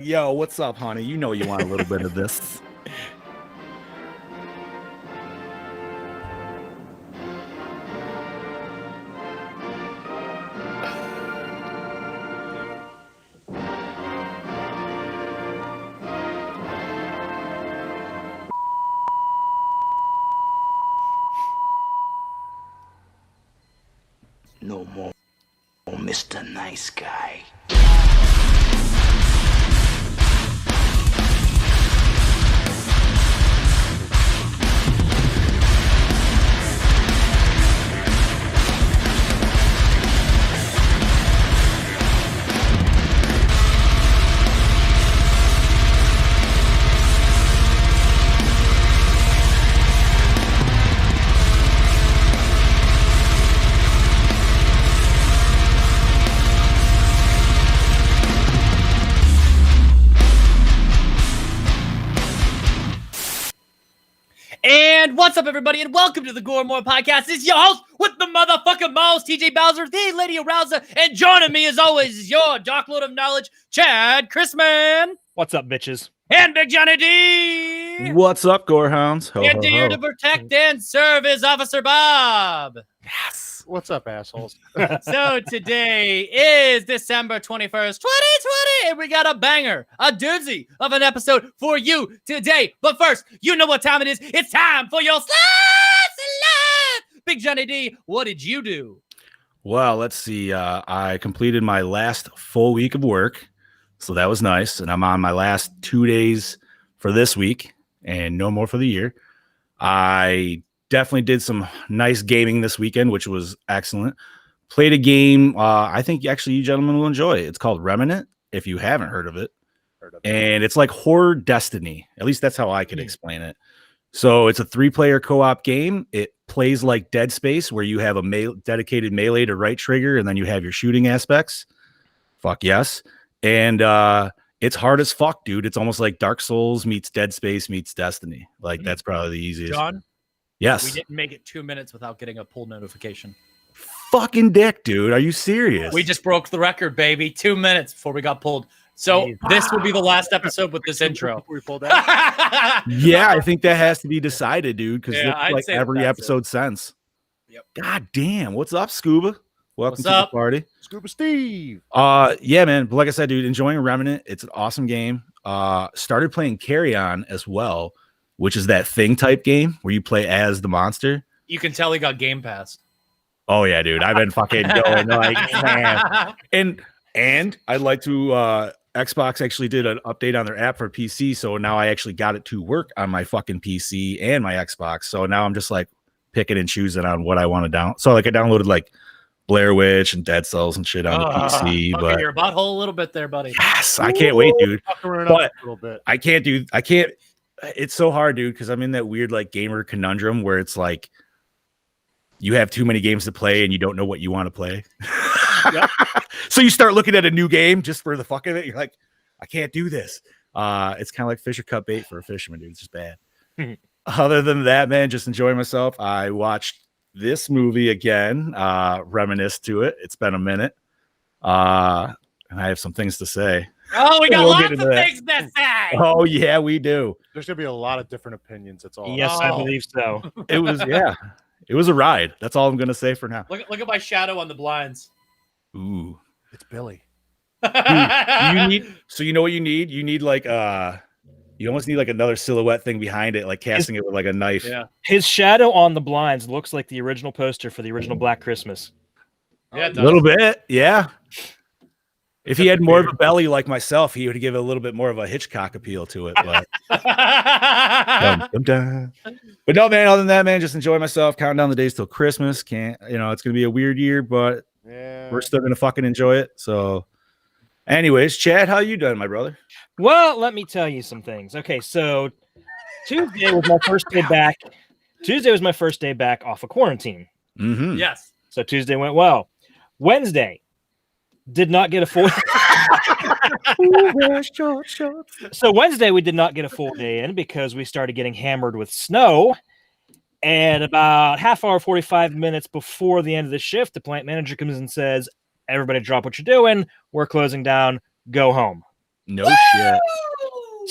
yo, what's up, honey? You know you want a little bit of this. No more, Mr. Nice Guy. And what's up, everybody, and welcome to the Gore podcast. This is your host with the motherfucking mouse, TJ Bowser, the Lady Arouser, and joining me, as always, is your dockload of knowledge, Chad Chrisman. What's up, bitches? And Big Johnny D. What's up, Gorehounds? Ho, And ho, here ho. to protect and serve is Officer Bob. Yes. What's up, assholes? So today is December 21st, 2020, and we got a banger, a doozy of an episode for you today. But first, you know what time it is. It's time for your Slice of Life. Big Johnny D, what did you do? Well, let's see. I completed my last full week of work, so that was nice. And I'm on my last 2 days for this week and no more for the year. I definitely did some nice gaming this weekend, which was excellent. Played a game I think actually you gentlemen will enjoy. It's called Remnant, if you haven't heard of it. And it's like horror Destiny. At least that's how I could explain it. So it's a 3-player co-op game. It plays like Dead Space, where you have a dedicated melee to right trigger, and then you have your shooting aspects. Fuck yes. And it's hard as fuck, dude. It's almost like Dark Souls meets Dead Space meets Destiny. Like, that's probably the easiest. John? Yes. We didn't make it 2 minutes without getting a pull notification. Fucking dick, dude. Are you serious? We just broke the record, baby. 2 minutes before we got pulled. So this will be the last episode with this intro. We pulled out. Yeah, I think that has to be decided, dude, because Yeah, I'd like say every that's episode since. Yep. God damn. What's up, Scuba? Welcome What's to up? the party. Scuba Steve. Yeah, man. But like I said, dude, enjoying Remnant. It's an awesome game. Started playing Carry On as well, which is that thing type game where you play as the monster. You can tell he got Game Pass. Oh yeah, dude. I've been fucking going like, man. And I'd like to Xbox actually did an update on their app for PC, so now I actually got it to work on my fucking PC and my Xbox. So now I'm just like picking and choosing on what I want to down. So like I downloaded like Blair Witch and Dead Cells and shit on the PC. Okay, But your butthole a little bit there, buddy. yes, I can't wait, dude. Fucking But up a little bit. I can't. It's so hard, dude, because I'm in that weird like gamer conundrum where it's like you have too many games to play and you don't know what you want to play. Yep. So you start looking at a new game just for the fuck of it. You're like, I can't do this. It's kind of like Fisher cut bait for a fisherman, dude. It's just bad. Other than that, man, just enjoying myself. I watched this movie again, reminisce to it. It's been a minute. And I have some things to say. Oh, we got We'll lots get of into that. things to say. Oh, yeah, we do. There's gonna be a lot of different opinions. That's all. Yes, I Oh. believe so. It was, yeah, it was a ride. That's all I'm going to say for now. Look at my shadow on the blinds. Ooh. It's Billy. You need, so you know what you need? You need like you almost need like another silhouette thing behind it, like casting it with like a knife. Yeah. His shadow on the blinds looks like the original poster for the original Black Christmas. Yeah, it A does. little bit, yeah. If he had more of a belly like myself, he would give a little bit more of a Hitchcock appeal to it. But dum, dum. But no, man, other than that, man, just enjoy myself, counting down the days till Christmas. It's gonna be a weird year, but Yeah. we're still gonna fucking enjoy it. So anyways, Chad, how you doing, my brother? Well, let me tell you some things. Okay, so Tuesday was my first day back. Tuesday was my first day back off of quarantine. Mm-hmm. Yes. So Tuesday went well. Wednesday did not get a full. So Wednesday we did not get a full day in because we started getting hammered with snow. And about half hour, 45 minutes before the end of the shift, the plant manager comes and says, "Everybody drop what you're doing. We're closing down. Go home." No shit.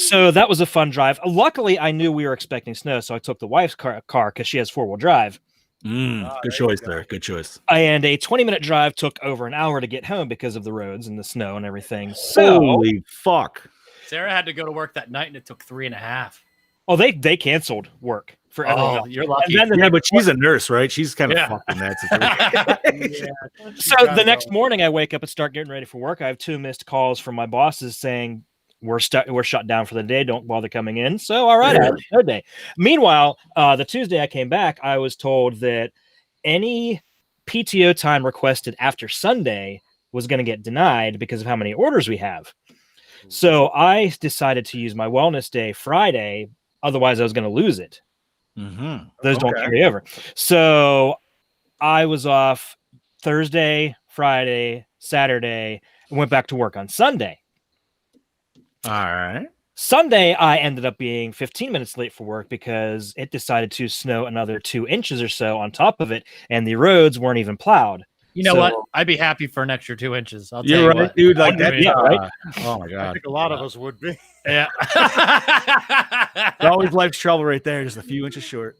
So that was a fun drive. Luckily, I knew we were expecting snow, so I took the wife's car because she has 4-wheel drive. Good choice there. Good choice. And a 20-minute drive took over an hour to get home because of the roads and the snow and everything. So, Holy fuck. Sarah had to go to work that night, and it took 3.5. oh, they canceled work for everyone. Oh, you're lucky. And then Yeah, but she's a nurse, right? She's kind of fucking that situation. So the next morning, I wake up and start getting ready for work. I have 2 missed calls from my bosses saying we're shut down for the day. Don't bother coming in. So all right, I had a day. Meanwhile, the Tuesday I came back, I was told that any PTO time requested after Sunday was going to get denied because of how many orders we have. So I decided to use my wellness day Friday. Otherwise, I was going to lose it. Those don't carry over. So I was off Thursday, Friday, Saturday, and went back to work on Sunday. All right. Sunday, I ended up being 15 minutes late for work because it decided to snow another 2 inches or so on top of it, and the roads weren't even plowed. You know So- what? I'd be happy for an extra 2 inches. I'll tell You're you right, what. dude. Like that. Yeah, right? Oh my I god. think a lot of us would be. Yeah. It's always life's trouble right there. Just a few inches short.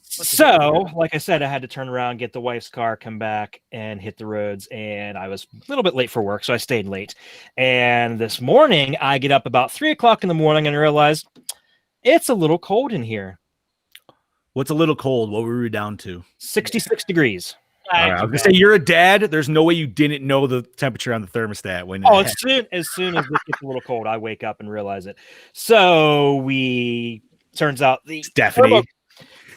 So, like I said, I had to turn around, get the wife's car, come back, and hit the roads. And I was a little bit late for work, so I stayed late. And this morning, I get up about 3 o'clock in the morning and realize it's a little cold in here. What's a little cold? What were we down to? 66 degrees. All right, I was gonna say you're a dad. There's no way you didn't know the temperature on the thermostat when. Oh, as soon as it gets a little cold, I wake up and realize it. So turns out the Stephanie.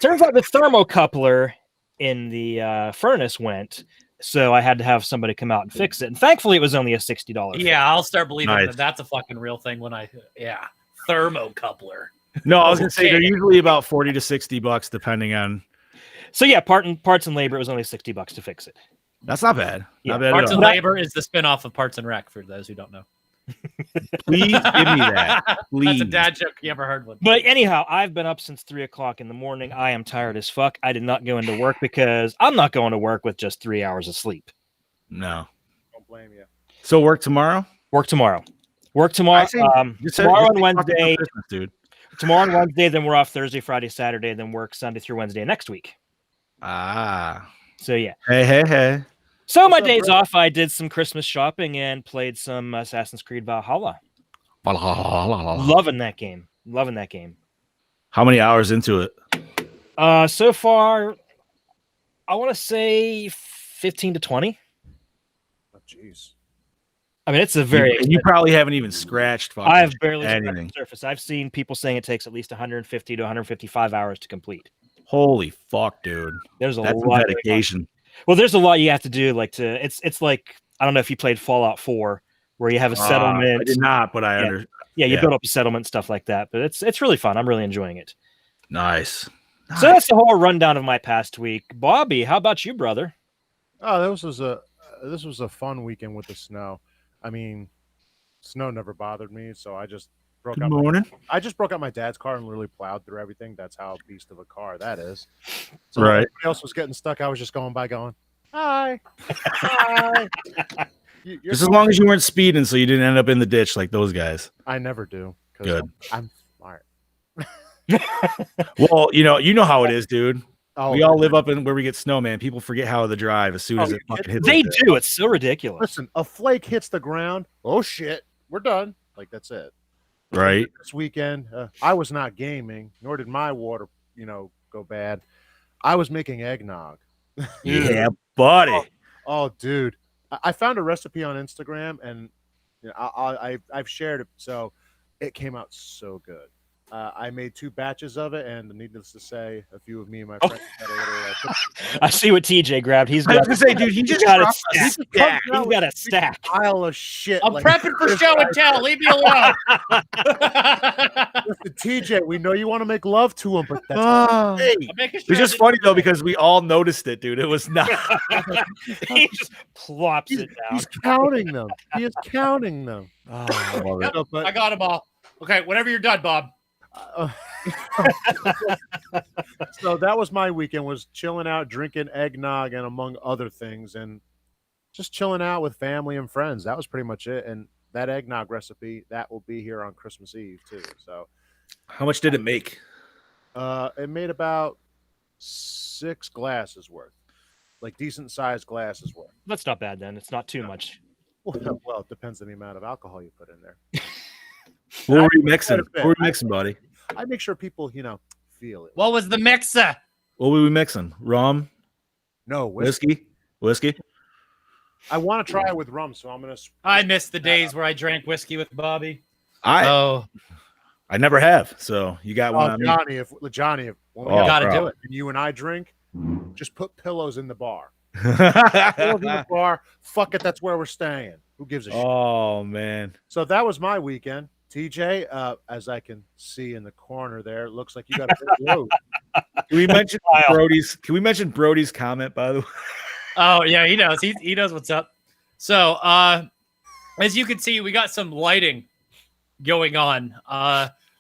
thermocoupler in the furnace went. So I had to have somebody come out and fix it. And thankfully, it was only a $60 fix. Yeah, I'll start believing Nice. that that's a fucking real thing when thermocoupler. No, I was gonna say they're Okay. usually about $40 to $60 depending on. So yeah, parts and labor, it was only $60 to fix it. That's not bad. Yeah, Not bad Parts at and all. Labor is the spinoff of Parts and Rec, for those who don't know. Please give me that. Please. That's a dad joke. You ever heard one? But anyhow, I've been up since 3 o'clock in the morning. I am tired as fuck. I did not go into work because I'm not going to work with just 3 hours of sleep. No. Don't blame you. So work tomorrow. Work tomorrow. Tomorrow Just and fucking Wednesday. Christmas, dude. Tomorrow and Wednesday, then we're off Thursday, Friday, Saturday, then work Sunday through Wednesday next week. Ah. So yeah. Hey. So my up, days bro? off, I did some Christmas shopping and played some Assassin's Creed Valhalla. Loving that game. How many hours into it? So far, I want to say 15 to 20. Oh, jeez. I mean, it's a very. And you probably haven't even scratched. fucking I've barely scratched anything. the surface. I've seen people saying it takes at least 150 to 155 hours to complete. Holy fuck, dude. There's a That's some lot of dedication. Well, there's a lot you have to do. It's like, I don't know if you played Fallout 4, where you have a settlement. I did not, but I Yeah. under. Yeah, you yeah. build up a settlement, stuff like that. But it's really fun. I'm really enjoying it. Nice. So that's the whole rundown of my past week. Bobby, how about you, brother? Oh, this was a fun weekend with the snow. I mean, snow never bothered me, so I just broke Good out. morning. I just broke out my dad's car and literally plowed through everything. That's how beast of a car that is. So Right. everybody else was getting stuck. I was just going by, going, "Hi, hi." You're Just as long as you weren't speeding, so you didn't end up in the ditch like those guys. I never do. 'Cause Good. I'm smart. Well, you know how it is, dude. Oh, We all live up in where we get snow, man. People forget how to drive as soon as Oh, it fucking hits. They like that. do. It's so ridiculous. Listen, a flake hits the ground. Oh shit, we're done. Like that's it. Right. This weekend, I was not gaming, nor did my water, go bad. I was making eggnog. Yeah, buddy. Oh, dude, I found a recipe on Instagram, and I've shared it, so it came out so good. I made 2 batches of it, and needless to say, a few of me and my friends had a little. I see what TJ grabbed. He's I got, was gonna say, dude, he he's just got a dropped stack. stack. He's got a stack. Pile of shit. I'm like- prepping for show and tell. Leave me alone. Listen, TJ, we know you want to make love to him, but that's Oh. hey. I'm making It was just funny though because we all noticed it, dude. It was not. He just plops it down. He's counting them. He is counting them. Oh, I love it. So, but I got them all. Okay, whenever you're done, Bob. Uh, so that was my weekend, was chilling out, drinking eggnog, and among other things, and just chilling out with family and friends. That was pretty much it. And that eggnog recipe that will be here on Christmas Eve too. So How much did it make? it made about 6 glasses worth, like decent sized glasses worth. That's not bad then. It's not too much. Well, it depends on the amount of alcohol you put in there. What were you I- mixing? What were you mixing, buddy? I make sure people, feel it. What was the mixer? What were we mixing? Rum, No whiskey. whiskey. I want to try it with rum, so I'm gonna. I miss the days where I drank whiskey with Bobby. I never have. So you got one on me. Johnny, if when we Oh, gotta bro. do it. and you and I drink, just put pillows in the bar. Pillows in oh the bar. Fuck it, that's where we're staying. Who gives a shit? man. So that was my weekend. TJ, as I can see in the corner there, it looks like you got a big load. Can we mention Brody's? Can we mention Brody's comment, by the way? Oh yeah, he knows. He knows what's up. So as you can see, we got some lighting going on.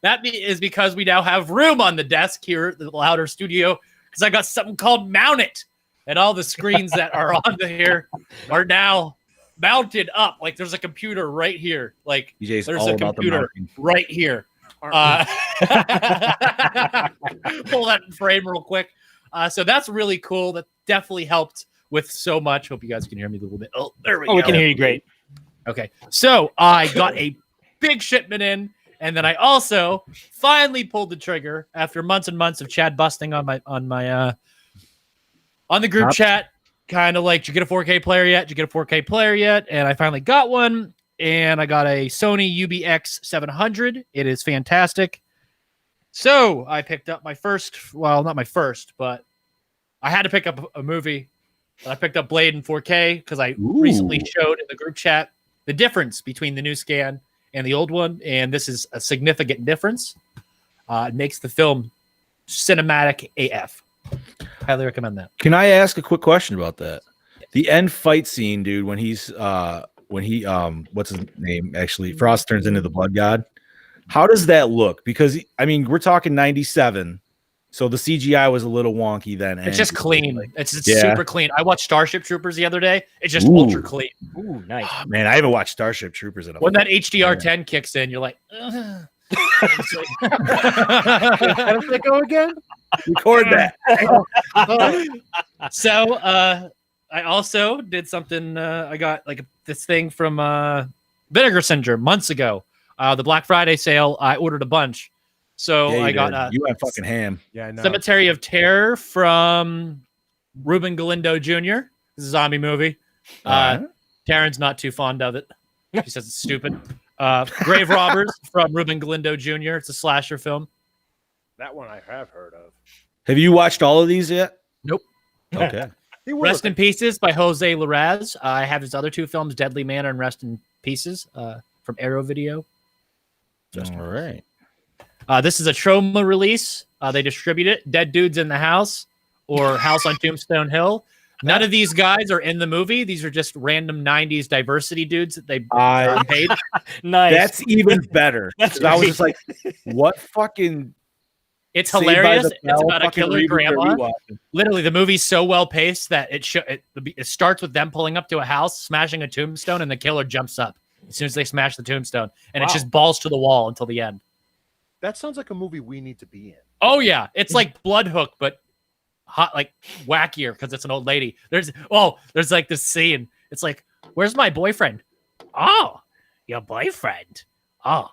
That is because we now have room on the desk here at the Louder Studio because I got something called Mount It, and all the screens that are on here are now mounted up. Like there's a computer right here. Like DJ's there's all a about the computer mounting. right here. Pull that in frame real quick. So that's really cool. That definitely helped with so much. Hope you guys can hear me a little bit. Oh, there we go. We can hear you great. Okay. So I got a big shipment in, and then I also finally pulled the trigger after months and months of Chad busting on the group chat. Kind of like, did you get a 4K player yet? Did you get a 4K player yet? And I finally got one, and I got a Sony UBX 700. It is fantastic. So I picked up my first, well, not my first, but I had to pick up a movie. And I picked up Blade in 4K because I recently showed in the group chat the difference between the new scan and the old one, and this is a significant difference. It makes the film cinematic AF. Highly recommend that. Can I ask a quick question about that? The end fight scene, dude, when he's what's his name? Actually, Frost turns into the blood god. How does that look? Because I mean, we're talking 97. So the CGI was a little wonky then. It's just clean. It's Yeah. super clean. I watched Starship Troopers the other day. It's just Ooh. ultra clean. Ooh, nice. Oh, man, I haven't watched Starship Troopers in a When that HDR10 kicks in, you're like, ugh. How does that go again? record that. So I also did something. I got like this thing from Vinegar Syndrome months ago. The Black Friday sale. I ordered a bunch. So Yeah, I got you went fucking ham. Yeah, no. Cemetery of Terror from Ruben Galindo Jr. This is a zombie movie. Taryn's not too fond of it. She says it's stupid. Grave Robbers from Ruben Galindo Jr. It's a slasher film. That one I have heard of. Have you watched all of these yet? Nope. Okay. He will. Rest in Pieces by Jose Larraz. I have his other two films, Deadly Manor and Rest in Pieces from Arrow Video. All right. This is a Troma release. They distribute it. Dead Dudes in the House or House on Tombstone Hill. None of these guys are in the movie. These are just random 90s diversity dudes that they paid. Nice. That's even better. That's 'Cause I was just like, what fucking It's Saved by hilarious. the It's Bell about a fucking killer reboot are we grandma. watching? Literally, the movie's so well paced that it starts with them pulling up to a house, smashing a tombstone, and the killer jumps up as soon as they smash the tombstone, and it's Wow. just balls to the wall until the end. That sounds like a movie we need to be in. Oh yeah, it's like Blood Hook, but hot, like wackier because it's an old lady. There's like this scene. It's like, where's my boyfriend? Oh, your boyfriend. Oh,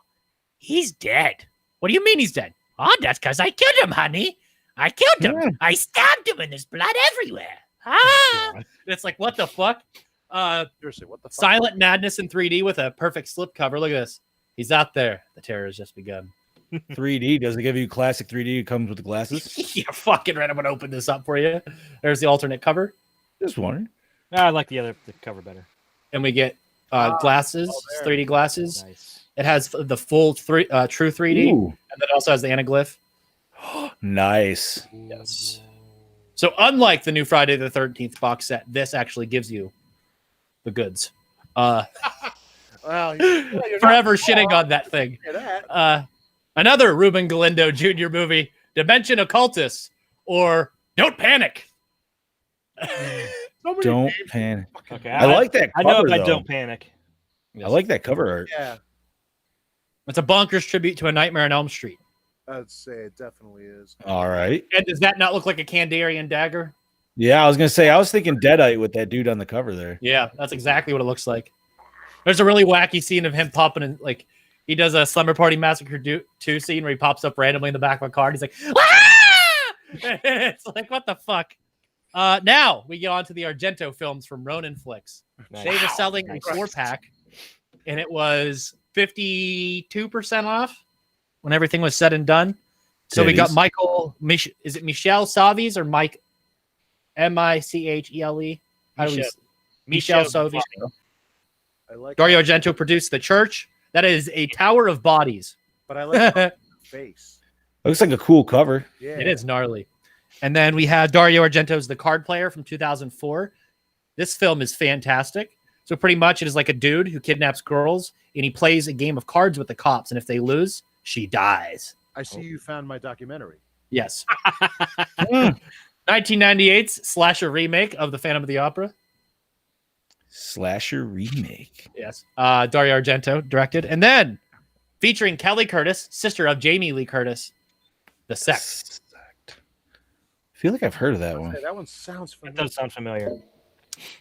he's dead. What do you mean he's dead? Oh, that's because I killed him, honey. I killed him. Yeah. I stabbed him, and there's blood everywhere. Ah, it's like, what the fuck? Seriously, what the fuck? Silent Madness in 3D with a perfect slip cover. Look at this. He's out there. The terror has just begun. 3D. Does it give you classic 3D? It comes with the glasses. Yeah, fucking right. I'm gonna open this up for you. There's the alternate cover, Just wondering. I like the cover better. and we get glasses, there. 3D glasses. Nice. It has the full true 3D, Ooh, and then it also has the anaglyph. nice. Yes. So unlike the new Friday the 13th box set, this actually gives you the goods. Well, you're Forever shitting on that thing. that. Another Ruben Galindo Jr. movie, Dimension Occultus, or Don't Panic. So many Don't names. panic. Okay. I like that. I know cover, if I though. don't panic. I like that cover art. Yeah, It's a bonkers tribute to A Nightmare on Elm Street. I'd say it definitely is. All right. And does that not look like a Kandarian dagger? Yeah, I was gonna say I was thinking Deadite with that dude on the cover there. Yeah, that's exactly what it looks like. There's a really wacky scene of him popping in, like he does a Slumber Party Massacre 2 scene where he pops up randomly in the back of a car and he's like, ah! It's like, what the fuck? Now we get on to the Argento films from Ronin Flicks. Nice. They were selling a 4-pack, and it was 52% off when everything was said and done. So we got is it Michel Savies or Mike Michele? How do we? Michel Savies. I like Dario Argento produced The Church. That is a tower of bodies. but I like the face. Looks like a cool cover. Yeah, It is gnarly. And then we have Dario Argento's The Card Player from 2004. This film is fantastic. So pretty much it is like a dude who kidnaps girls and he plays a game of cards with the cops. And if they lose, she dies. I see you found my documentary. Yes. 1998's slasher remake of The Phantom of the Opera. Slasher remake. Yes. Dario Argento directed. And then featuring Kelly Curtis, sister of Jamie Lee Curtis, The Sect. I feel like I've heard of that one. Hey, that one sounds That familiar. does sound familiar.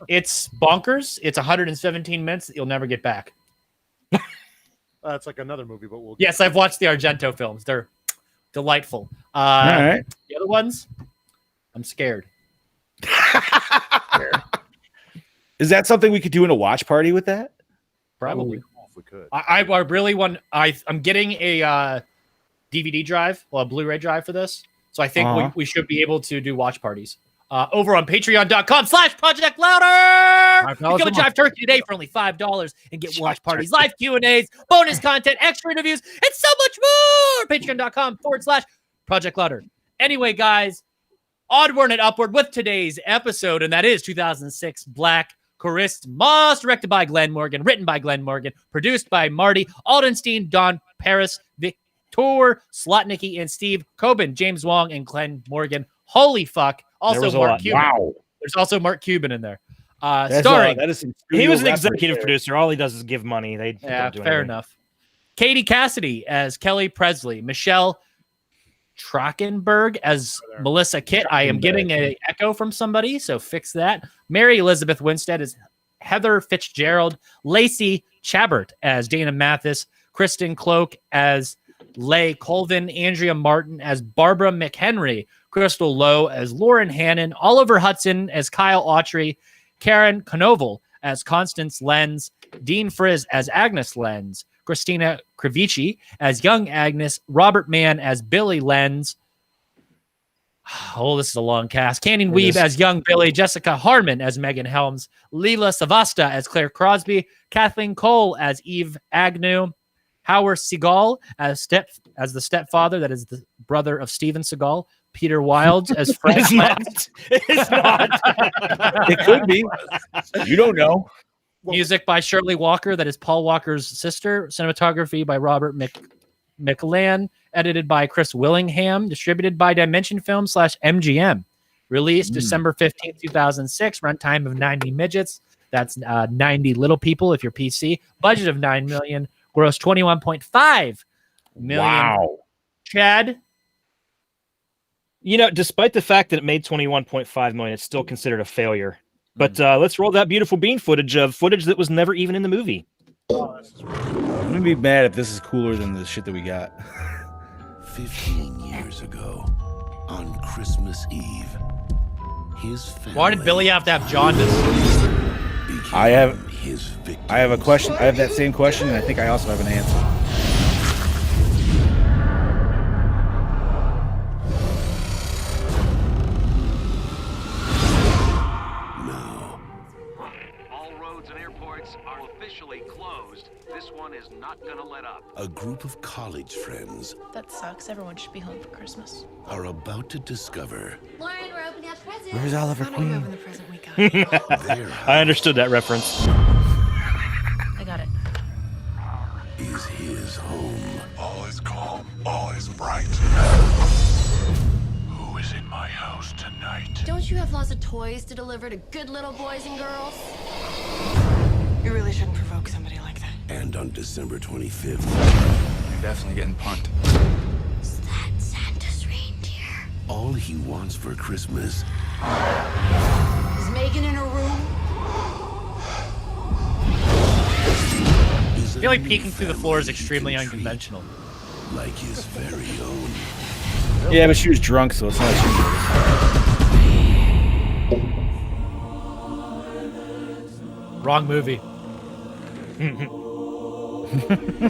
It's bonkers. It's 117 minutes that you'll never get back. It's like another movie, but we'll. Yes, I've watched the Argento films. They're delightful. All right. The other ones, I'm scared. Is that something we could do in a watch party with that? Probably. If we could. I really want. I'm getting a DVD drive, well, a Blu-ray drive for this. So I think we should be able to do watch parties. Over on patreon.com/Project Louder. Become a Jive Turkey today for only $5 and get watch parties, live Q&As, bonus content, extra interviews, and so much more. Patreon.com/Project Louder. Anyway, guys, onward and upward with today's episode, and that is 2006 Black Christmas, directed by Glenn Morgan, written by Glenn Morgan, produced by Marty Aldenstein, Don Paris, Victor Slotnicki, and Steve Coben, James Wong, and Glenn Morgan. Holy fuck. Also, Mark Cuban. Wow. There's also Mark Cuban in there. That's Starring. that is some He was an studio executive reference producer. All he does is give money. They Yeah, don't do fair anything. enough. Katie Cassidy as Kelly Presley. Michelle Trachtenberg as Melissa Kitt. I am getting an echo from somebody, so fix that. Mary Elizabeth Winstead as Heather Fitzgerald. Lacey Chabert as Dana Mathis. Kristen Cloak as Leigh Colvin. Andrea Martin as Barbara McHenry. Crystal Lowe as Lauren Hannon, Oliver Hudson as Kyle Autry, Karen Knovel as Constance Lenz, Dean Frizz as Agnes Lenz, Christina Krivici as young Agnes, Robert Mann as Billy Lenz. Oh, this is a long cast. Canyon Weeb as young Billy, Jessica Harmon as Megan Helms, Leela Savasta as Claire Crosby, Kathleen Cole as Eve Agnew, Howard Seagal as the stepfather, that is the brother of Steven Seagal, Peter Wilds as Frank. It's not. It's not. It could be. You don't know. Music by Shirley Walker, that is Paul Walker's sister. Cinematography by Robert McLan. Edited by Chris Willingham. Distributed by Dimension Film /MGM. Released December 15th, 2006. Runtime of 90 midgets. That's 90 little people if you're PC. Budget of $9 million. Gross $21.5 million. Wow. Chad? You know, despite the fact that it made $21.5 million, it's still considered a failure. But let's roll that beautiful bean footage that was never even in the movie. I'm gonna be mad if this is cooler than the shit that we got. 15 years ago, on Christmas Eve, his family Why did Billy have to have jaundice? became I have a victims. question. I have that same question, and I think I also have an answer. Now, All roads and airports are officially closed. This one is not gonna let up. a group of college friends That sucks. Everyone should be home for Christmas. are about to discover Lauren, we're opening up presents. Where's Oliver How do you Queen? open the present we got? their I understood that reference. I got it. is his home. All is calm, all is bright. Who is in my house tonight? Don't you have lots of toys to deliver to good little boys and girls? You really shouldn't provoke somebody like that. And on December 25th, You're definitely getting punked. Is that Santa's reindeer? all he wants for Christmas Is Megan in her room? is I feel like peeking through the floor is extremely unconventional. like his very own. Yeah, but she was drunk, so it's not like she noticed. Wrong movie.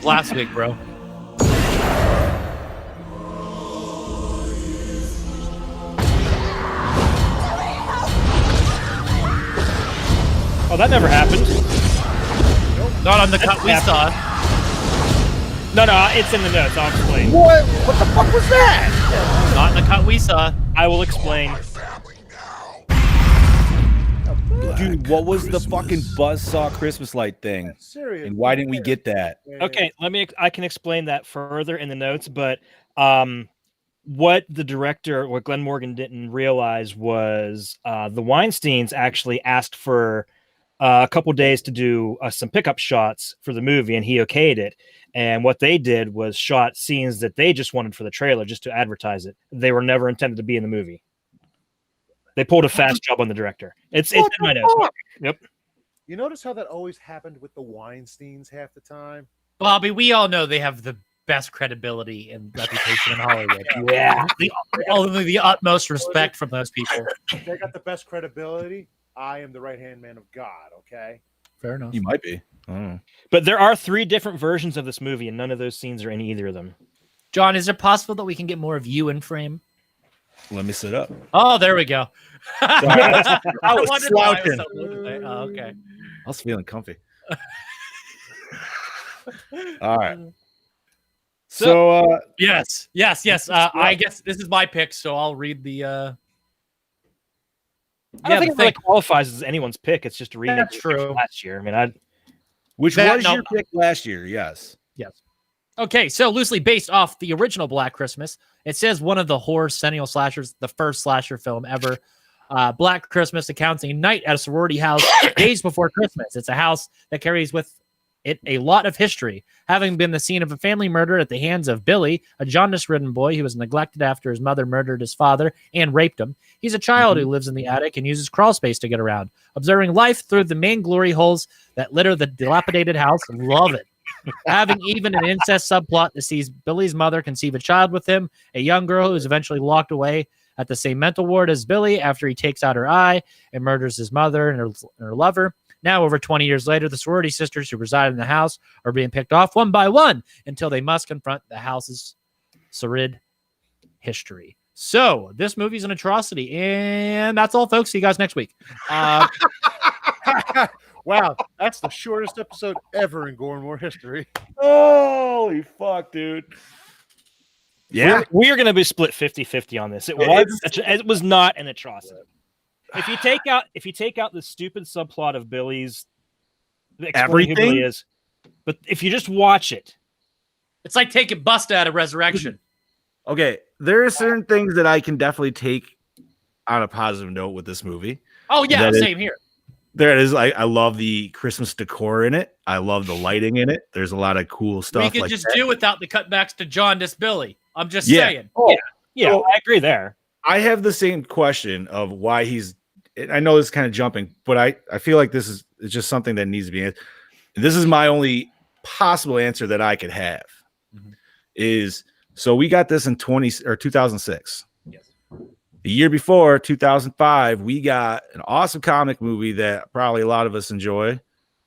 Last week, bro. Oh, that never happened. Not on the cut we saw. No, it's in the notes. I'll explain. What? What the fuck was that? Not in the cut we saw. I will explain. Dude, what was the Christmas. fucking buzzsaw Christmas light thing? Serious. And why didn't we get that? Okay, I can explain that further in the notes, but what the director, what Glenn Morgan didn't realize was the Weinsteins actually asked for a couple days to do some pickup shots for the movie, and he okayed it. And what they did was shot scenes that they just wanted for the trailer, just to advertise it. They were never intended to be in the movie. They pulled a fast job on the director. It's in my notes. Yep. You notice how that always happened with the Weinsteins half the time? Bobby, we all know they have the best credibility and reputation in Hollywood. Yeah. Only the utmost respect from those people. They got the best credibility. I am the right-hand man of God, okay? Fair enough. You might be. I don't know. But there are 3 different versions of this movie, and none of those scenes are in either of them. John, is it possible that we can get more of you in frame? Let me sit up. Oh, there we go. I was wondered why I was slouching. so low today. Oh, okay. I was feeling comfy. All right. So, Yes. I guess this is my pick, so I'll read the. I don't think it really qualifies as anyone's pick. It's just a remake That's of the pick from true. last year. I mean, which That- was no. your pick last year? Yes. Yes. Okay, so loosely based off the original Black Christmas, it says one of the horror Sentinel slashers, the first slasher film ever. Black Christmas accounts a night at a sorority house days before Christmas. It's a house that carries with it a lot of history, having been the scene of a family murder at the hands of Billy, a jaundice-ridden boy who was neglected after his mother murdered his father and raped him. He's a child who lives in the attic and uses crawl space to get around, observing life through the main glory holes that litter the dilapidated house. Love it. Having even an incest subplot that sees Billy's mother conceive a child with him, a young girl who is eventually locked away at the same mental ward as Billy after he takes out her eye and murders his mother and her lover. Now, over 20 years later, the sorority sisters who reside in the house are being picked off one by one until they must confront the house's sordid history. So, this movie's an atrocity. And that's all, folks. See you guys next week. Wow, that's the shortest episode ever in Gore and More history. Holy fuck, dude. Yeah. we are going to be split 50-50 on this. It was not an atrocity. If you take out the stupid subplot of Billy's explaining who Billy is, but if you just watch it, It's like taking Busta out of Resurrection. Okay. There are certain things that I can definitely take on a positive note with this movie. Oh, yeah, That is- same here. There it is. I love the Christmas decor in it. I love the lighting in it. There's a lot of cool stuff. We could like just that. do without the cutbacks to Jaundice Billy. I'm just Yeah. saying. Oh, yeah, So- I agree there. I have the same question of why he's. I know it's kind of jumping, but I feel like this is it's just something that needs to be. This is my only possible answer that I could have. Is so we got this in 2006. Yes. The year before, 2005, we got an awesome comic movie that probably a lot of us enjoy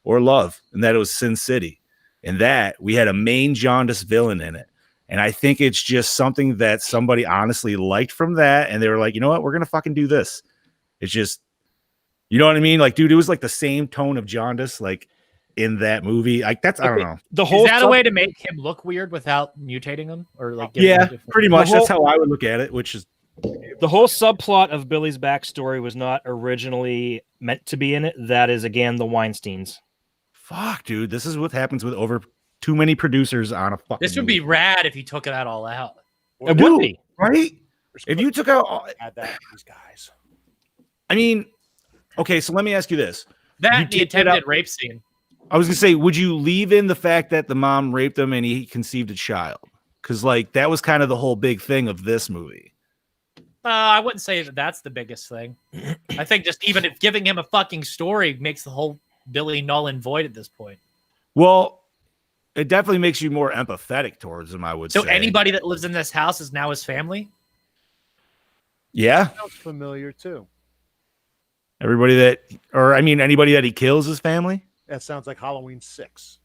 or love, and that it was Sin City. And that we had a main jaundice villain in it. And I think it's just something that somebody honestly liked from that. And they were like, you know what? We're going to fucking do this. It's just, you know what I mean? Like, dude, it was like the same tone of jaundice, like in that movie. Like, that's, I don't know. The whole Is that a way to make him look weird without mutating him? Or like, giving him Yeah, different- pretty much. whole- That's how I would look at it, which is, the whole subplot of Billy's backstory was not originally meant to be in it. That is again the Weinsteins. fuck, dude. This is what happens with over too many producers on a fucking This would be rad if you took that all out. It would be. right? If you took out, Add that to these guys. I mean, okay, so let me ask you this. That You and the take it attempted out- rape scene. I was gonna say, would you leave in the fact that the mom raped him and he conceived a child? Because like that was kind of the whole big thing of this movie. I wouldn't say that that's the biggest thing. I think just even if giving him a fucking story makes the whole Billy null and void at this point. Well, it definitely makes you more empathetic towards him, I would say. So anybody that lives in this house is now his family? Yeah. Sounds familiar too. Everybody that, or I mean, anybody that he kills is family. That sounds like Halloween 6.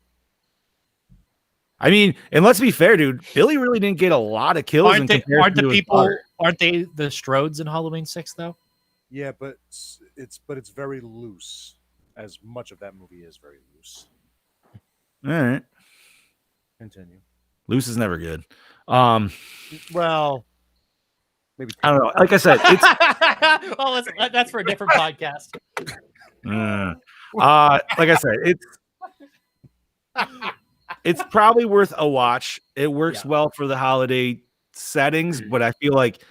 I mean, and let's be fair, dude. Billy really didn't get a lot of kills. Aren't they? Aren't the people? Aren't they the Strodes in Halloween 6 though? Yeah, but it's very loose. As much of that movie is very loose. All right. Continue. Loose is never good. Well, maybe I don't know. Like I said, it's well, that's for a different podcast. like I said, it's probably worth a watch. It works well for the holiday settings, but I feel like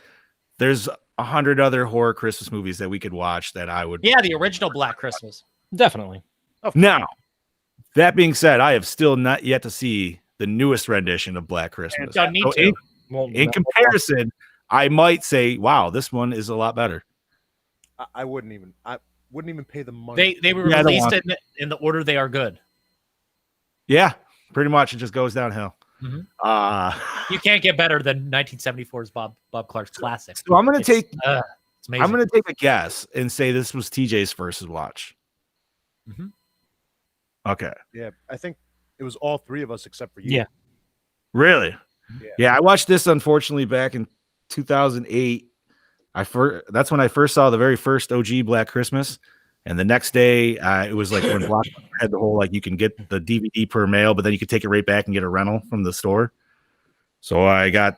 there's 100 other horror Christmas movies that we could watch that I would. Yeah, the original Black Christmas. Definitely. Now, that being said, I have still not yet to see the newest rendition of Black Christmas. Don't need to. In comparison, I might say, wow, this one is a lot better. I wouldn't even pay the money. They were released in the order they are good. Yeah, pretty much. It just goes downhill. Mm-hmm. You can't get better than 1974's Bob Clark's classic. So I'm gonna take a guess and say this was TJ's first watch. Mm-hmm. Okay. Yeah, I think it was all three of us except for you. Yeah. Really? Yeah, I watched this unfortunately back in 2008. That's when I first saw the very first OG Black Christmas, and the next day it was like when Blockbuster had the whole like you can get the DVD per mail, but then you could take it right back and get a rental from the store. So I got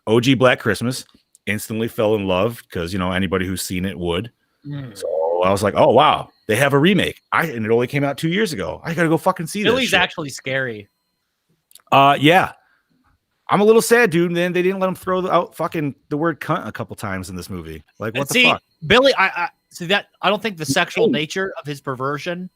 OG Black Christmas, instantly fell in love because anybody who's seen it would. So I was like, oh wow, they have a remake. And it only came out 2 years ago. I gotta go fucking see this. Billy's actually scary. Yeah. I'm a little sad, dude. Then they didn't let him throw out fucking the word cunt a couple times in this movie. Like, what the fuck? Billy, I don't think the sexual nature of his perversion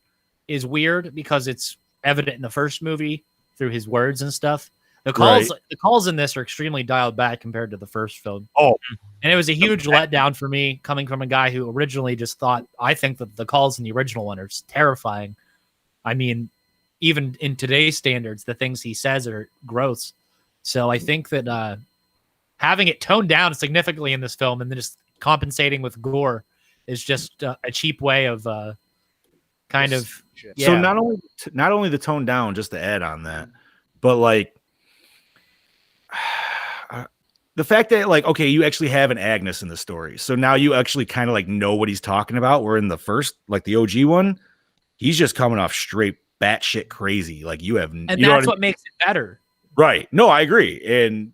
is weird because it's evident in the first movie through his words and stuff. The calls in this are extremely dialed back compared to the first film. Oh, and it was a huge letdown for me coming from a guy who originally just thought, I think that the calls in the original one are terrifying. I mean, even in today's standards, the things he says are gross. So I think that having it toned down significantly in this film and then just compensating with gore is just a cheap way of kind of. Yeah. So not only the tone down, just to add on that, but like the fact that like, okay, you actually have an Agnes in the story. So now you actually kind of like know what he's talking about. Where in the first, like the OG one, he's just coming off straight batshit crazy. Like you have, and that's what makes it better. Right. No, I agree. And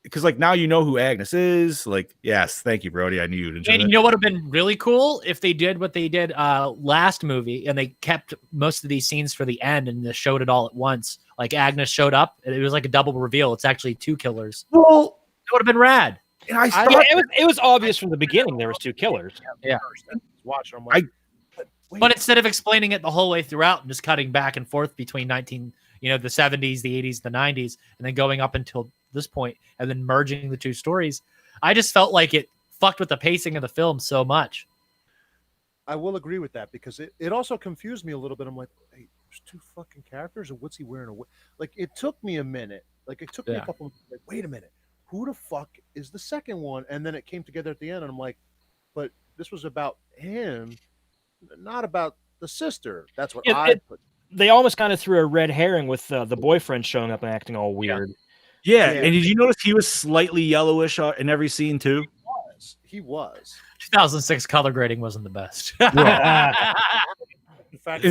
because like now you know who Agnes is. Like, yes, thank you, Brody. I knew you'd enjoy And that. you know what would have been really cool if they did what they did last movie and they kept most of these scenes for the end and just showed it all at once. Like Agnes showed up and it was like a double reveal. It's actually two killers. Well, it would have been rad. And it was obvious from the beginning there was two killers. Yeah. Watch. I'm like, but instead of explaining it the whole way throughout and just cutting back and forth between the 70s, the 80s, the 90s, and then going up until this point and then merging the two stories, I just felt like it fucked with the pacing of the film so much. I will agree with that because it also confused me a little bit. I'm like, hey, there's two fucking characters, and what's he wearing? Like, it took me a minute. Like, it took me a couple of like, wait a minute, who the fuck is the second one? And then it came together at the end, and I'm like, but this was about him, not about the sister. That's what I put. They almost kind of threw a red herring with the boyfriend showing up and acting all weird. Yeah. And did you notice he was slightly yellowish in every scene too? He was. 2006 color grading wasn't the best. In fact,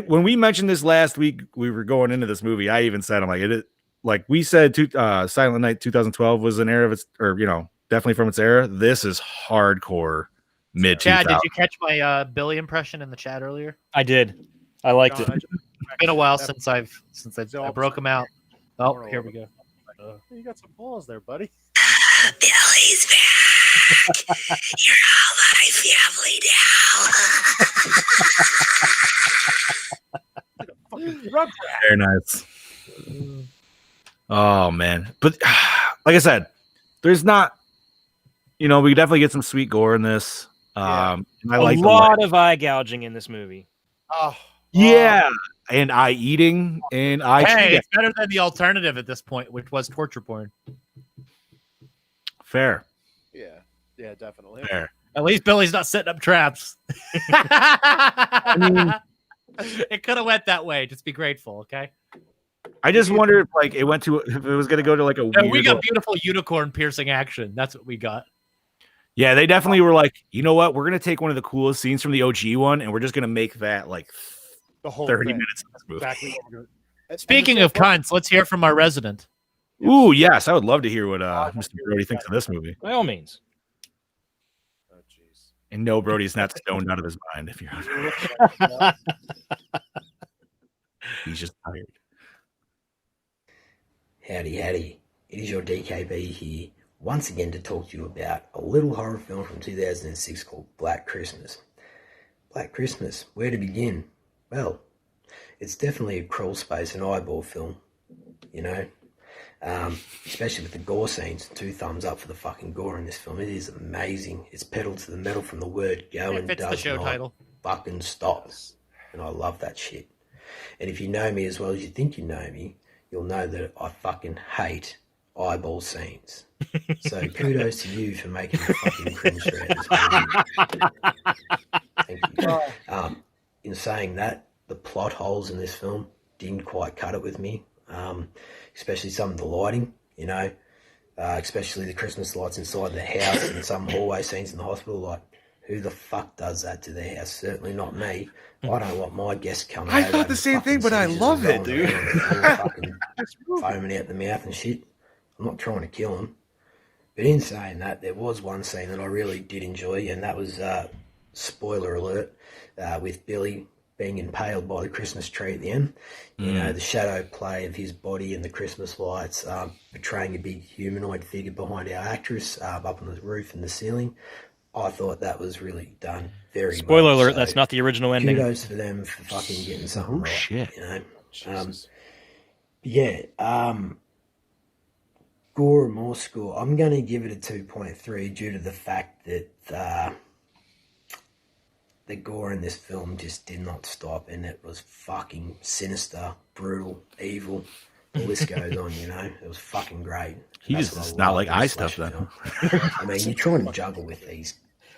when we mentioned this last week, we were going into this movie. I even said, I'm like, like we said, Silent Night 2012 was an era of its, or definitely from its era. This is hardcore mid. Chad, did you catch my Billy impression in the chat earlier? I did. I liked it. It's been a while since I broke them out. Oh, here we go. You got some balls there, buddy. Billy's back. You're all my family now. Rugrat. Very nice. Oh man, but like I said, there's not. We definitely get some sweet gore in this. And I A like lot of eye gouging in this movie. Oh, yeah, and eye eating and eye. Hey, cheating. it's better than the alternative at this point, which was torture porn. Fair. yeah, definitely. Fair. At least Billy's not setting up traps. It could have went that way. Just be grateful, okay? I just wonder if it went to if it was gonna go to like a No, weird. we got beautiful unicorn piercing action. That's what we got. Yeah, they definitely were like, you know what? We're gonna take one of the coolest scenes from the OG one, and we're just gonna make that like The whole 30 thing. minutes of this movie. Exactly. What we're gonna- and Speaking the of same- cunts, let's hear from our resident. Ooh, yes, I would love to hear what Mr. Brody thinks of this movie. By all means. Oh, jeez. And no, Brody's not stoned out of his mind. If you're, he's just tired. Howdy, howdy. It is your DKB here, once again to talk to you about a little horror film from 2006 called Black Christmas. Black Christmas, where to begin? Well, it's definitely a crawl space and eyeball film, especially with the gore scenes. 2 thumbs up for the fucking gore in this film. It is amazing. It's pedal to the metal from the word go It and fits the does show not title. fucking stop. And I love that shit. And if you know me as well as you think you know me, you'll know that I fucking hate eyeball scenes. So kudos to you for making me fucking cringe throughout this movie. Thank you. In saying that, the plot holes in this film didn't quite cut it with me, especially some of the lighting, especially the Christmas lights inside the house and some hallway scenes in the hospital. Like, who the fuck does that to their house? Certainly not me. I don't want my guests coming. I thought the same thing, but I love it, dude. Fucking foaming out the mouth and shit. I'm not trying to kill them. But in saying that, there was one scene that I really did enjoy, and that was, spoiler alert, with Billy being impaled by the Christmas tree at the end. The shadow play of his body and the Christmas lights, portraying a big humanoid figure behind our actress up on the roof and the ceiling. I thought that was really done very Spoiler well. alert, So that's not the original ending. kudos for them for fucking getting something right. Shit. Gore and more score. I'm going to give it a 2.3 due to the fact that the gore in this film just did not stop, and it was fucking sinister, brutal, evil. The list goes on, It was fucking great. He That's just what does I not love like in a eye stuff, slasher then. film. I mean, you're trying to juggle with these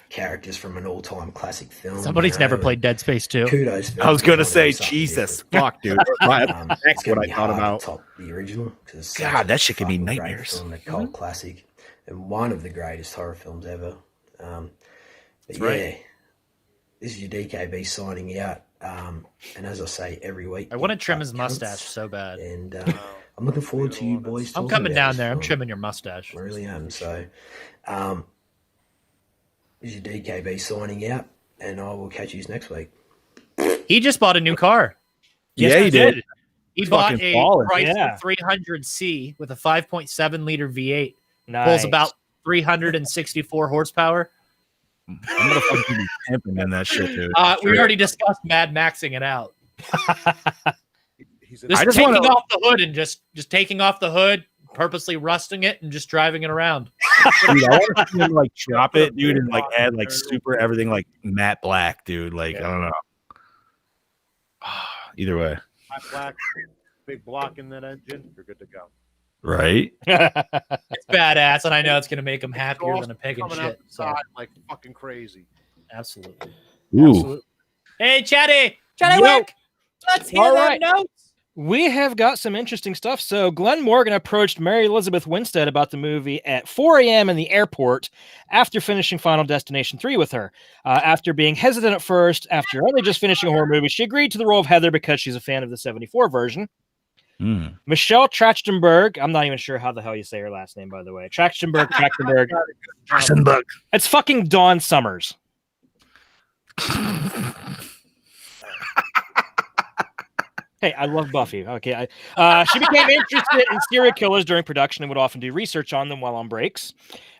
characters from an all-time classic film. Somebody's never played Dead Space 2. Kudos. For I was gonna them say, something Jesus, different. fuck, dude. That's It's gonna what I be thought hard to about. top the original. 'Cause it's God, such a that shit give me fucking great nightmares. film, a cult classic, and one of the greatest horror films ever. But That's yeah, right. this is your DKB signing out. And as I say every week, I want to trim his cunts. mustache so bad. And I'm looking forward to you boys. I'm talking coming about down this there. I'm film. trimming your mustache. I really am. So, this is your DKB signing out, and I will catch you next week. He just bought a new car. Yeah, he did. He He's bought fucking a ballin'. Chrysler Yeah. 300C with a 5.7 liter V8. Nice. Pulls about 364 horsepower. I'm gonna fucking be pimping in that shit, dude. We already discussed Mad Maxing it out. He's Just I just taking wanna- off the hood and just taking off the hood, purposely rusting it, and just driving it around. Dude, I want to see him like drop it, dude, and like add like super everything like matte black, dude. Like I don't know. Either way, black, big block in that engine. You're good to go. right? It's badass, and I know it's going to make him happier Exhaust than a pig and coming out shit. the So, side like fucking crazy. absolutely. Ooh, Absolutely. Hey, Chatty! Chatty Yo. Wick! Let's hear All them right. notes! We have got some interesting stuff. So, Glenn Morgan approached Mary Elizabeth Winstead about the movie at 4 a.m. in the airport after finishing Final Destination 3 with her. After being hesitant at first, after only just finishing a horror movie, she agreed to the role of Heather because she's a fan of the 74 version. Michelle Trachtenberg, I'm not even sure how the hell you say her last name, by the way. Trachtenberg. It's fucking Dawn Summers. Hey, I love Buffy. Okay, she became interested in serial killers during production and would often do research on them while on breaks.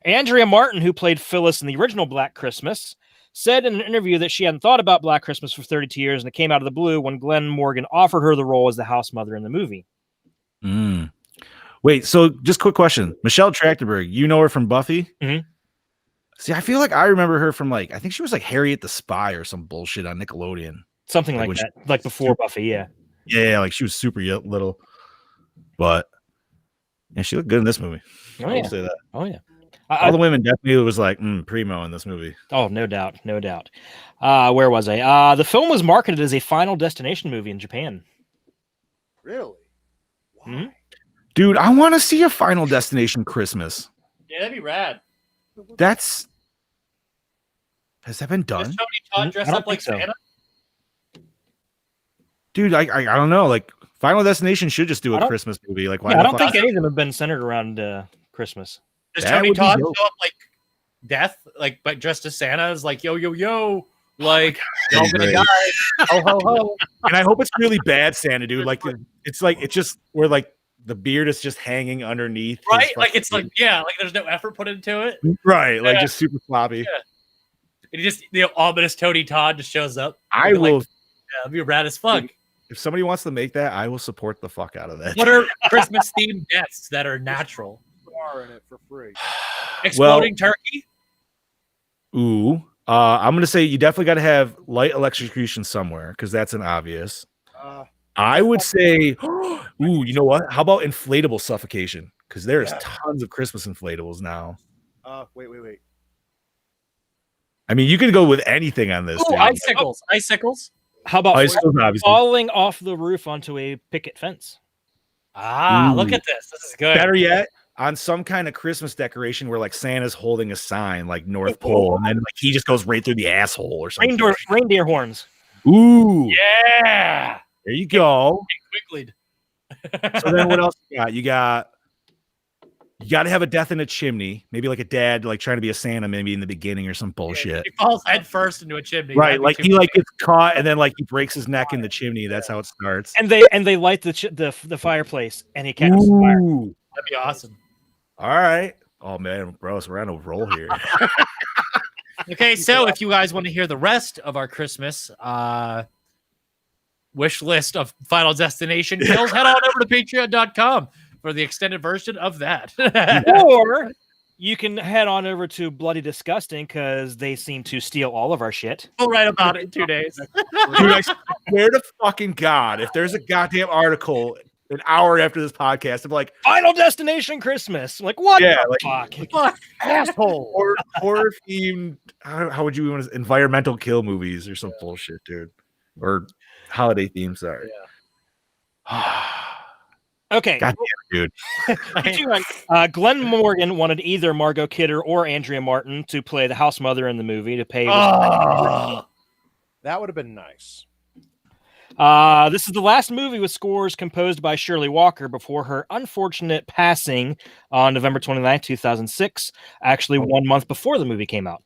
Andrea Martin, who played Phyllis in the original Black Christmas, said in an interview that she hadn't thought about Black Christmas for 32 years, and it came out of the blue when Glenn Morgan offered her the role as the house mother in the movie. Wait, so just quick question. Michelle Trachtenberg, you know her from Buffy? Mhm. See, I feel like I remember her from I think she was like Harriet the Spy or some bullshit on Nickelodeon. Something like when that, like before Buffy, yeah. Yeah, like she was super little. But and she looked good in this movie. Oh, I yeah. will say that. Oh, yeah. All the women definitely was like primo in this movie. Oh, no doubt. No doubt. Where was I? The film was marketed as a Final Destination movie in Japan. Really? Hmm? Dude, I want to see a Final Destination Christmas. Yeah, that'd be rad. Has that been done? Does Tony Todd dress I don't up like think so. Santa? Dude, I don't know. Like Final Destination should just do I a don't- Christmas movie. Like why Yeah, the I don't fuck- think any of them have been centered around Christmas. Does That Tony would be Todd dope. show up like Death, but dressed as Santa? Is like yo yo yo, like y'all that'd be gonna great. die. Ho ho ho. And I hope it's really bad Santa, dude. Like it's just where like the beard is just hanging underneath. his Right? Like fucking- it's like like there's no effort put into it. right, like Yeah. just super floppy. Yeah. And he just ominous Tony Todd just shows up. I It'd be will like, it'd be rad as fuck. if somebody wants to make that, I will support the fuck out of that. What are Christmas themed deaths that are natural? Are in it for free. Exploding turkey? Ooh. I'm gonna say you definitely gotta have light electrocution somewhere, because that's an obvious. I would say, ooh, you know what? How about inflatable suffocation? Because there's tons of Christmas inflatables now. Wait. I mean, you could go with anything on this. Ooh, dude. icicles. Icicles. How about Icicles, obviously. falling off the roof onto a picket fence? Ah, look Ooh. at this. This is good. Better yet, on some kind of Christmas decoration where like Santa's holding a sign like North Pole, and then like he just goes right through the asshole or something. Reindeer horns. Ooh, Yeah. there you go. Quickly. So then what else you got? You got to have a death in a chimney. Maybe like a dad like trying to be a Santa maybe in the beginning or some bullshit. He falls head first into a chimney. Right, That'd be like too he funny. like gets caught and then like he breaks his neck in the chimney. That's how it starts. And they light the fireplace and he catches fire. Ooh. That'd be awesome. All right. Oh man, bros, we're on a roll here. Okay, so if you guys want to hear the rest of our Christmas wish list of Final Destination kills, head on over to patreon.com for the extended version of that. Or you can head on over to Bloody Disgusting because they seem to steal all of our shit. We'll write about it in 2 days. Dude, I swear to fucking God, if there's a goddamn article an hour after this podcast, I'm like, Final Destination Christmas. Like, what yeah, the like, fuck? Asshole. or horror themed, how would you want to, environmental kill movies or some bullshit, dude. Or holiday themes, sorry. Okay. God damn it, dude. Glenn Morgan wanted either Margot Kidder or Andrea Martin to play the house mother in the movie to pay. That would have been nice. This is the last movie with scores composed by Shirley Walker before her unfortunate passing on November 29, 2006, actually 1 month before the movie came out.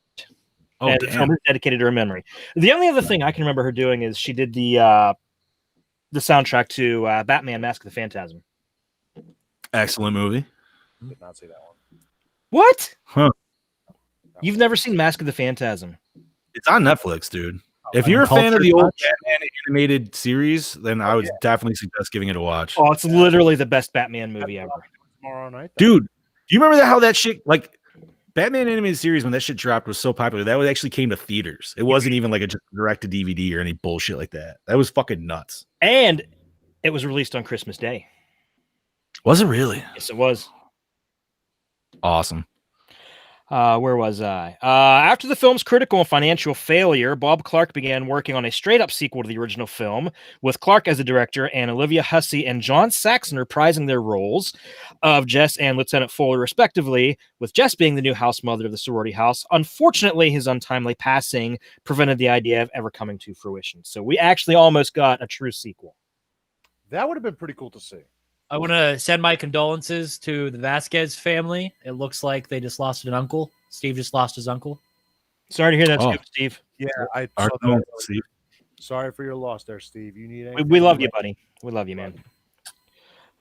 Oh, And the film is dedicated to her memory. The only other thing I can remember her doing is she did the soundtrack to Batman Mask of the Phantasm. Excellent movie. Did not see that one. What? Huh. You've never seen Mask of the Phantasm? It's on Netflix, dude. If you're a fan of the old Batman animated series, then I would definitely suggest giving it a watch. Oh, it's literally the best Batman movie ever. Tomorrow night. Dude, do you remember how that shit, like, Batman animated series, when that shit dropped, was so popular, that was actually came to theaters. It wasn't even like a just direct to DVD or any bullshit like that. That was fucking nuts. And it was released on Christmas Day. Was it really? Yes, it was. Awesome. Where was I? After the film's critical and financial failure, Bob Clark began working on a straight-up sequel to the original film, with Clark as the director and Olivia Hussey and John Saxon reprising their roles of Jess and Lieutenant Fuller, respectively, with Jess being the new house mother of the sorority house. Unfortunately, his untimely passing prevented the idea of ever coming to fruition. So we actually almost got a true sequel. That would have been pretty cool to see. I want to send my condolences to the Vasquez family. It looks like they just lost an uncle. Steve just lost his uncle. Sorry to hear that, Oh. Steve. Yeah, I Our saw that. condolences, Steve. Sorry for your loss there, Steve. You need anything? We love you, buddy. We love you, man.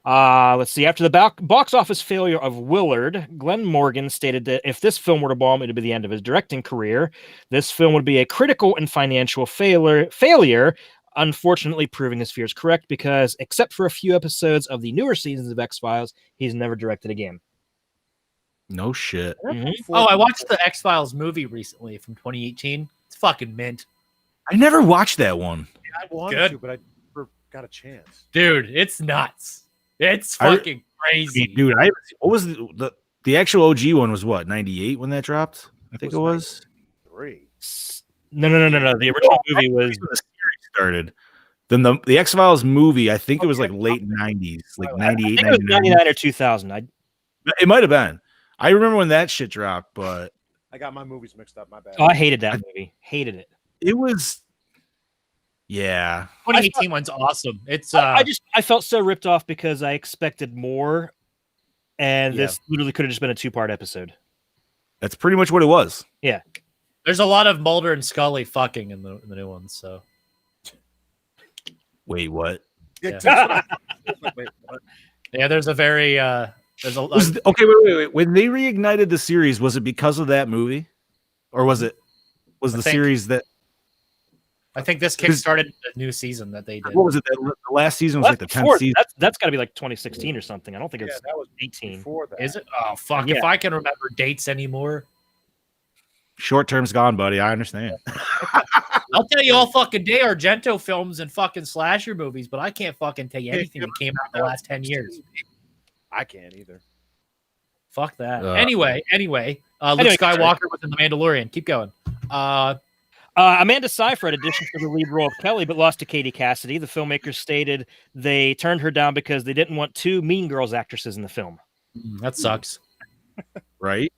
Let's see. After the box office failure of Willard, Glenn Morgan stated that if this film were to bomb, it would be the end of his directing career. This film would be a critical and financial failure, unfortunately proving his fears correct because, except for a few episodes of the newer seasons of X-Files, he's never directed again. No shit. Oh, I watched the X-Files movie recently from 2018. It's fucking mint. I never watched that one. I wanted Good. to, but I never got a chance. Dude, it's nuts. It's fucking crazy. Dude, what was the actual OG one was what, 98 when that dropped? I think it was. 3. No. The original movie was when the series started. Then the X-Files movie, I think it was like late 90s, like 98, I think it was 99. 99 or 2000. It might have been. I remember when that shit dropped, but I got my movies mixed up. My bad. I hated that movie. Hated it. it was, yeah. 2018 one's awesome. It's I felt so ripped off because I expected more, and this literally could have just been a 2-part episode. That's pretty much what it was. Yeah. there's a lot of Mulder and Scully fucking in the new ones. So Wait, what? yeah, Wait, what? yeah there's a very there's a Okay, wait. When they reignited the series, was it because of that movie, or was the series that? I think this kick-started the new season that they did. What was it? The last season was like the 10th season. That's got to be like 2016 or something. I don't think it's that was 18. Before that. Is it? Oh fuck! Yeah. If I can remember dates anymore, Short term's gone, buddy. I understand. I'll tell you all fucking day Argento films and fucking slasher movies, but I can't fucking tell you anything that came out in the last 10 years. I can't either. Fuck that. Uh, Anyway, Luke Skywalker was in The Mandalorian. Keep going. Amanda Seyfried auditioned for the lead role of Kelly, but lost to Katie Cassidy. The filmmakers stated they turned her down because they didn't want 2 Mean Girls actresses in the film. That sucks. Right?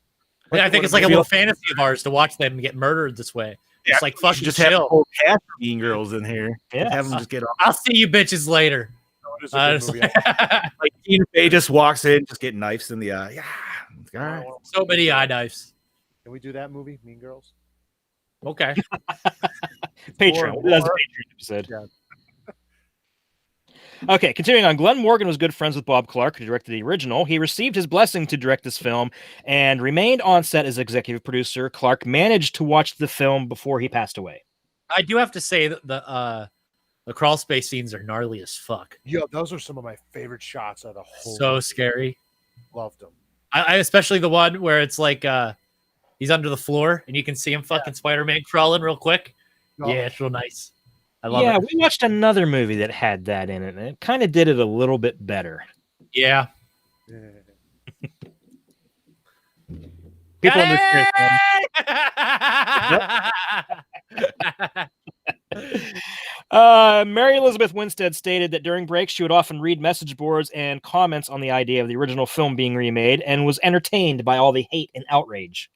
Yeah, I think it's like a little fantasy of ours to watch them get murdered this way. Yeah, It's like fucking just have a chill. whole cast of Mean Girls in here. Yeah. Have them just get off. I'll see you bitches later. It is a good Just- movie. Like Tina Fey just walks in, just getting knives in the eye. Yeah, all right. so many eye knives. Can we do that movie, Mean Girls? Okay. Patreon. That's a Patreon episode. Yeah. Okay, continuing on. Glenn Morgan was good friends with Bob Clark, who directed the original. He received his blessing to direct this film and remained on set as executive producer. Clark managed to watch the film before he passed away. I do have to say that the crawl space scenes are gnarly as fuck. Yo, those are some of my favorite shots of the whole So movie. scary. Loved them. I especially the one where it's like he's under the floor and you can see him fucking Spider-Man crawling real quick. Oh. Yeah, it's real nice. I love Yeah, it. we watched another movie that had that in it, and it kind of did it a little bit better. Yeah. People in this Mary Elizabeth Winstead stated that during breaks she would often read message boards and comments on the idea of the original film being remade and was entertained by all the hate and outrage.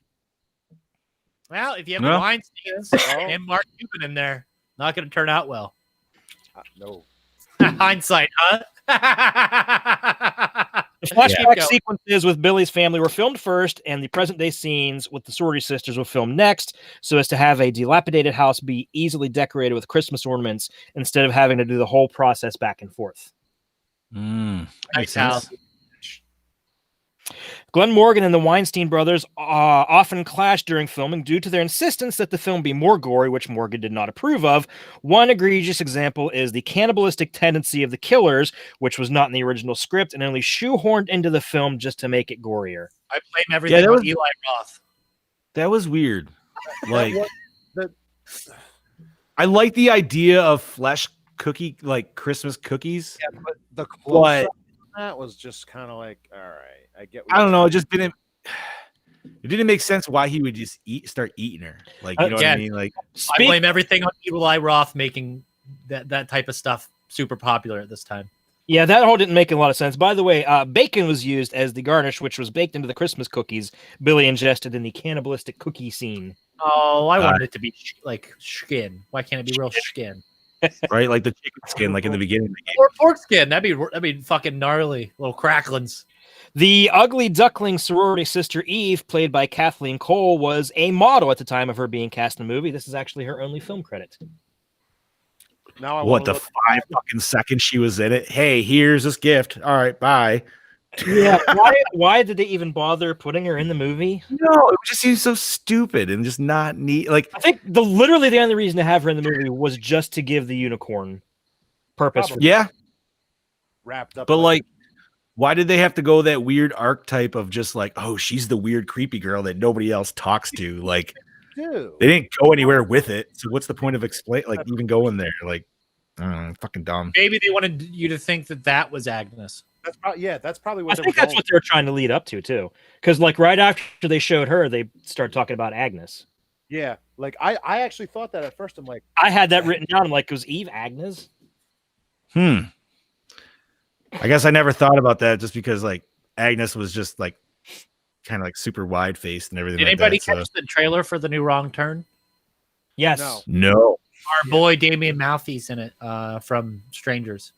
Well, if you have No. a Weinstein and Mark Cuban in there, not going to turn out well. No. Hindsight, huh? The flashback Yeah. sequences with Billy's family were filmed first, and the present-day scenes with the sorority sisters were filmed next, so as to have a dilapidated house be easily decorated with Christmas ornaments instead of having to do the whole process back and forth. Nice Makes house. sense. Glenn Morgan and the Weinstein brothers often clashed during filming due to their insistence that the film be more gory, which Morgan did not approve of. One egregious example is the cannibalistic tendency of the killers, which was not in the original script and only shoehorned into the film just to make it gorier. I blame everything that on was- Eli Roth. That was weird. Like, the- I like the idea of flesh cookie, like Christmas cookies. Yeah, but the But- close that was just kind of like, all right, I get. what I don't you're know. It saying. just didn't. It didn't make sense why he would just start eating her. Like, you know what I Again, mean? Like, I blame everything on Eli Roth making that type of stuff super popular at this time. Yeah, that whole didn't make a lot of sense. By the way, bacon was used as the garnish, which was baked into the Christmas cookies Billy ingested in the cannibalistic cookie scene. Oh, I wanted it to be like skin. Why can't it be real skin? right? Like the chicken skin, like in the beginning. Or pork skin. That'd be fucking gnarly. Little cracklings. The ugly duckling sorority sister Eve, played by Kathleen Cole, was a model at the time of her being cast in the movie. This is actually her only film credit. Now I What, wanna the look 5 fucking seconds she was in it? Hey, here's this gift. All right, bye. Yeah. Why did they even bother putting her in the movie? No, it just seems so stupid and just not neat. Like, I think literally the only reason to have her in the movie was just to give the unicorn purpose. For yeah, wrapped up. but like, why did they have to go that weird archetype of just like, oh, she's the weird creepy girl that nobody else talks to? Like, dude, they didn't go anywhere with it. So what's the point of even going there? Like, I don't know, fucking dumb. Maybe they wanted you to think that was Agnes. That's probably what I think that's what they were trying to lead up to too. Because like right after they showed her, they started talking about Agnes. Yeah, like I actually thought that at first. I'm like, I had that written down. I'm like, was Eve Agnes? I guess I never thought about that just because like Agnes was just like kind of like super wide faced and everything. Did like anybody that, catch the trailer for the new Wrong Turn? Yes. No. Our boy Damien Mouthy's in it from Strangers.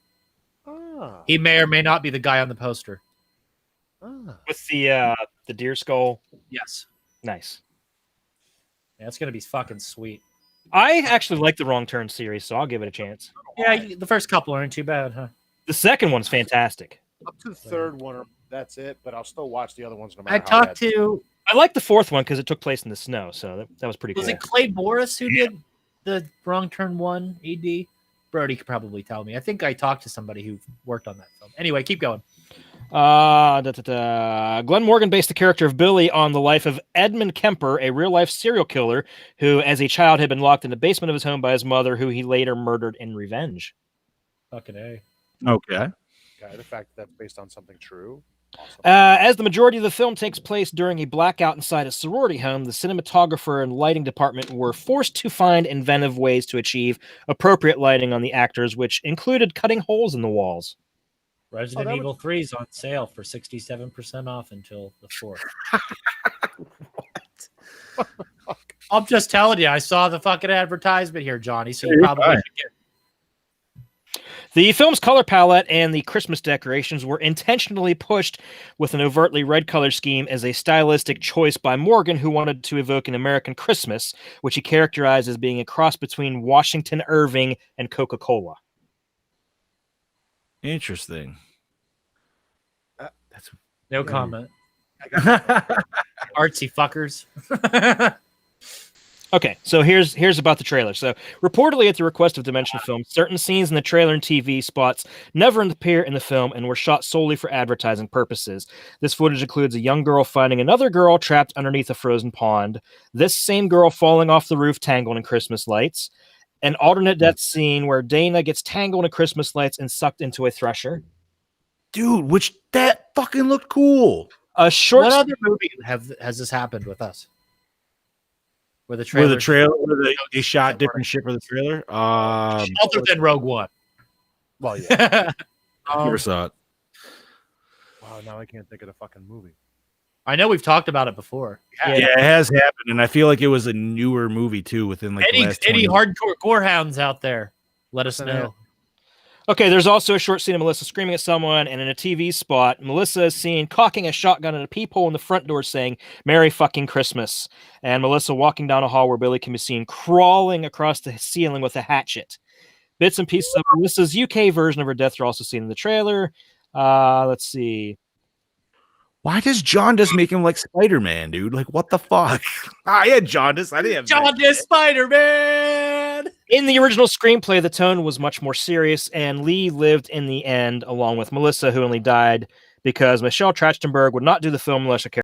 He may or may not be the guy on the poster. With the deer skull. Yes. Nice. Yeah, it's gonna be fucking sweet. I actually like the Wrong Turn series, so I'll give it a chance. Yeah, the first couple aren't too bad, huh? The second one's fantastic. up to the third one, that's it. But I'll still watch the other ones no matter. I how talked bad. to. I like the fourth one because it took place in the snow, so that was pretty Was cool. it Clay Boris who did the Wrong Turn 1 ED? Brody could probably tell me. I think I talked to somebody who worked on that film. Anyway, keep going. Glenn Morgan based the character of Billy on the life of Edmund Kemper, a real-life serial killer who, as a child, had been locked in the basement of his home by his mother, who he later murdered in revenge. Fucking A. Okay. Okay, the fact that that's based on something true. Awesome. As the majority of the film takes place during a blackout inside a sorority home, the cinematographer and lighting department were forced to find inventive ways to achieve appropriate lighting on the actors, which included cutting holes in the walls. Resident Evil 3 is on sale for 67% off until the 4th. I'm just telling you, I saw the fucking advertisement here, Johnny, so you probably should get. The film's color palette and the Christmas decorations were intentionally pushed with an overtly red color scheme as a stylistic choice by Morgan, who wanted to evoke an American Christmas, which he characterized as being a cross between Washington Irving and Coca-Cola. Interesting. That's no comment. Artsy fuckers. Okay, so here's about the trailer. So, reportedly at the request of Dimension Films, certain scenes in the trailer and TV spots never appear in the film and were shot solely for advertising purposes. This footage includes a young girl finding another girl trapped underneath a frozen pond, this same girl falling off the roof tangled in Christmas lights, an alternate death scene where Dana gets tangled in Christmas lights and sucked into a thresher. Dude, that fucking looked cool. A short. What other movie has this happened with us? Where the trailer, where they shot different shit for the trailer. Other than Rogue One. Well, yeah. Never saw it. Wow, now I can't think of the fucking movie. I know we've talked about it before. Yeah, it has happened, and I feel like it was a newer movie too. Within like the last 20 any hardcore gorehounds out there, let us know. Okay, there's also a short scene of Melissa screaming at someone, and in a TV spot, Melissa is seen cocking a shotgun at a peephole in the front door saying, "Merry fucking Christmas." And Melissa walking down a hall where Billy can be seen crawling across the ceiling with a hatchet. Bits and pieces of Melissa's UK version of her death are also seen in the trailer. Let's see. Why does Jaundice make him like Spider-Man, dude? Like, what the fuck? I had Jaundice. I didn't have Jaundice Spider-Man! In the original screenplay, the tone was much more serious, and Lee lived in the end along with Melissa, who only died because Michelle Trachtenberg would not do the film unless a character